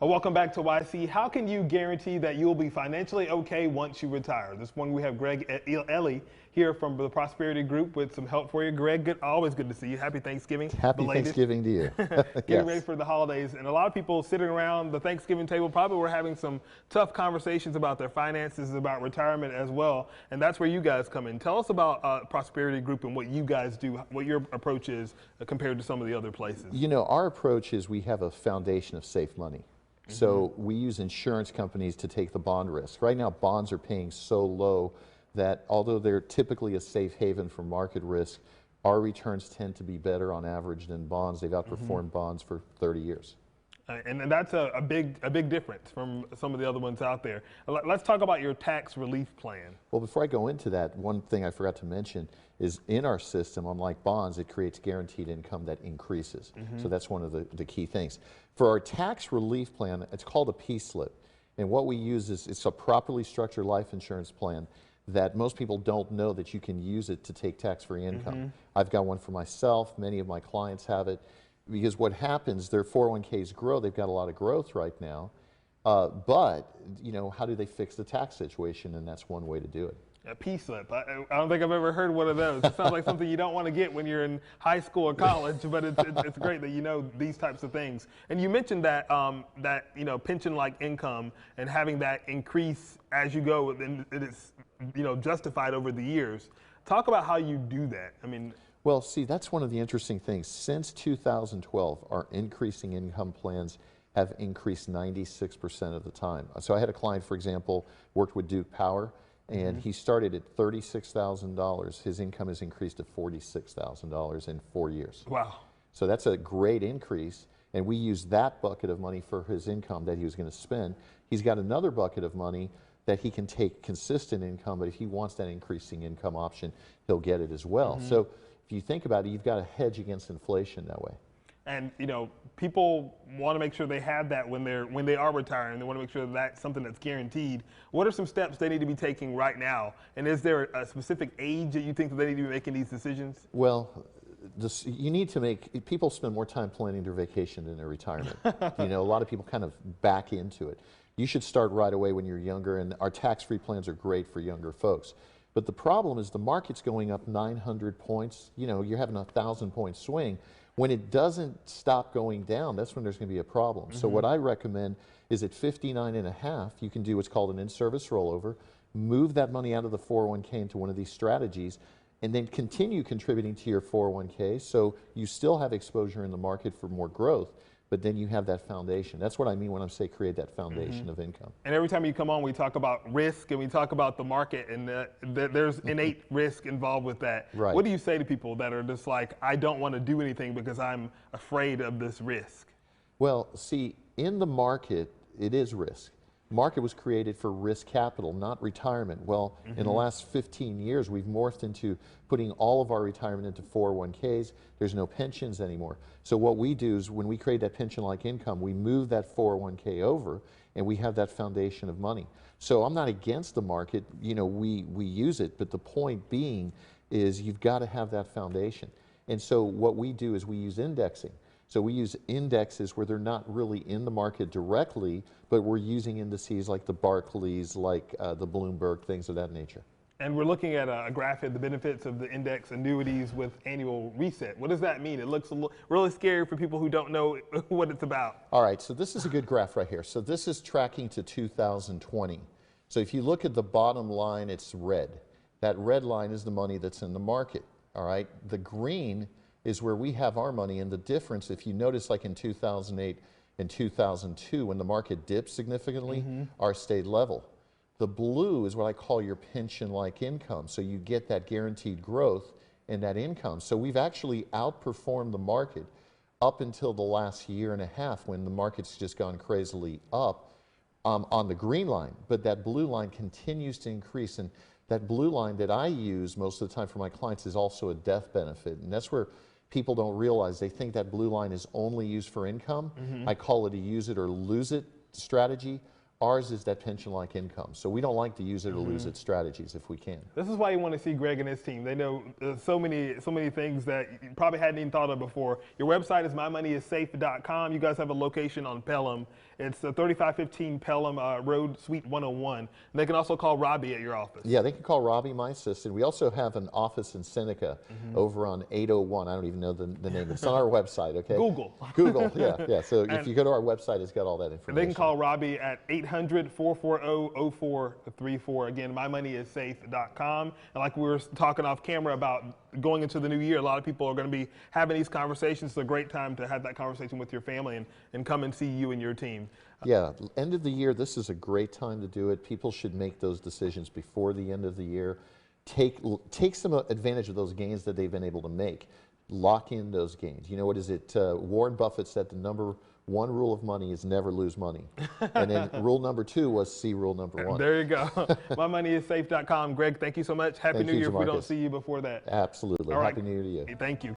Welcome back to YC. How can you guarantee that you'll be financially okay once you retire? This morning we have Greg Elie here from the Prosperity Group with some help for you. Greg, always good to see you. Happy Thanksgiving. Happy Thanksgiving to you. Getting ready for the holidays. And a lot of people sitting around the Thanksgiving table probably were having some tough conversations about their finances, about retirement as well. And that's where you guys come in. Tell us about Prosperity Group and what you guys do, what your approach is compared to some of the other places. You know, our approach is we have a foundation of safe money. So we use insurance companies to take the bond risk. Right now, bonds are paying so low that although they're typically a safe haven for market risk, our returns tend to be better on average than bonds. They've outperformed bonds for 30 years. And that's a big difference from some of the other ones out there. Let's talk about your tax relief plan. Well, before I go into that, one thing I forgot to mention is in our system, unlike bonds, it creates guaranteed income that increases. So that's one of the key things. For our tax relief plan, it's called a P-slip. And what we use is it's a properly structured life insurance plan that most people don't know that you can use it to take tax-free income. I've got one for myself. Many of my clients have it. Because what happens, their 401ks grow, they've got a lot of growth right now, but you know, how do they fix the tax situation? And that's one way to do it. A P-slip. I don't think I've ever heard one of those. It sounds like something you don't want to get when you're in high school or college, but it's great that you know these types of things. And you mentioned that you know, pension-like income and having that increase as you go, and it's justified over the years. Talk about how you do that. I mean. Well, see, that's one of the interesting things. Since 2012, our increasing income plans have increased 96% of the time. So I had a client, for example, worked with Duke Power, and he started at $36,000. His income has increased to $46,000 in 4 years. Wow. So that's a great increase, and we used that bucket of money for his income that he was going to spend. He's got another bucket of money that he can take consistent income, but if he wants that increasing income option, he'll get it as well. So if you think about it, you've got to hedge against inflation that way. And you know, people want to make sure they have that when they are retiring. They want to make sure that's something that's guaranteed. What are some steps they need to be taking right now? And is there a specific age that you think that they need to be making these decisions? Well, you need to make, people spend more time planning their vacation than their retirement. You know, a lot of people kind of back into it. You should start right away when you're younger, and our tax-free plans are great for younger folks. But the problem is the market's going up 900 points. You know, you're having a 1,000-point swing. When it doesn't stop going down, that's when there's going to be a problem. So what I recommend is at 59 and a half, you can do what's called an in-service rollover, move that money out of the 401k into one of these strategies, and then continue contributing to your 401k so you still have exposure in the market for more growth, but then you have that foundation. That's what I mean when I say create that foundation of income. And every time you come on, we talk about risk and we talk about the market, and there's innate risk involved with that. Right. What do you say to people that are just like, I don't want to do anything because I'm afraid of this risk? Well, see, in the market, it is risk. Market was created for risk capital, not retirement. Well, in the last 15 years, we've morphed into putting all of our retirement into 401ks. There's no pensions anymore. So what we do is when we create that pension-like income, we move that 401k over and we have that foundation of money. So I'm not against the market. You know, we use it, but the point being is you've got to have that foundation. And so what we do is we use indexing. So we use indexes where they're not really in the market directly, but we're using indices like the Barclays, like the Bloomberg, things of that nature. And we're looking at a graph of the benefits of the index annuities with annual reset. What does that mean? It looks really scary for people who don't know what it's about. All right, so this is a good graph right here. So this is tracking to 2020. So if you look at the bottom line, it's red. That red line is the money that's in the market, all right? The green is where we have our money, and the difference, if you notice, like in 2008 and 2002, when the market dipped significantly, ours stayed level. The blue is what I call your pension-like income, so you get that guaranteed growth in that income. So we've actually outperformed the market up until the last year and a half when the market's just gone crazily up on the green line, but that blue line continues to increase, and that blue line that I use most of the time for my clients is also a death benefit, and that's where people don't realize. They think that blue line is only used for income. I call it a use it or lose it strategy. Ours is that pension-like income. So we don't like to use it or lose it strategies if we can. This is why you want to see Greg and his team. They know so many things that you probably hadn't even thought of before. Your website is mymoneyissafe.com. You guys have a location on Pelham. It's 3515 Pelham Road, Suite 101. And they can also call Robbie at your office. Yeah, they can call Robbie, my assistant. We also have an office in Seneca over on 801. I don't even know the name. It's on our website, okay? Google. Google, yeah. So if you go to our website, it's got all that information. They can call Robbie at 800-440-0434. Again, mymoneyissafe.com. And like we were talking off camera about going into the new year, a lot of people are going to be having these conversations. It's a great time to have that conversation with your family and come and see you and your team. Yeah, end of the year, this is a great time to do it. People should make those decisions before the end of the year. Take some advantage of those gains that they've been able to make. Lock in those gains. You know, what is it? Warren Buffett said the number one rule of money is never lose money. And then rule number 2 was see rule number 1. There you go. mymoneyissafe.com. Greg, thank you so much. Happy New Year if we don't see you before that. Absolutely. All right. Happy New Year to you. Thank you.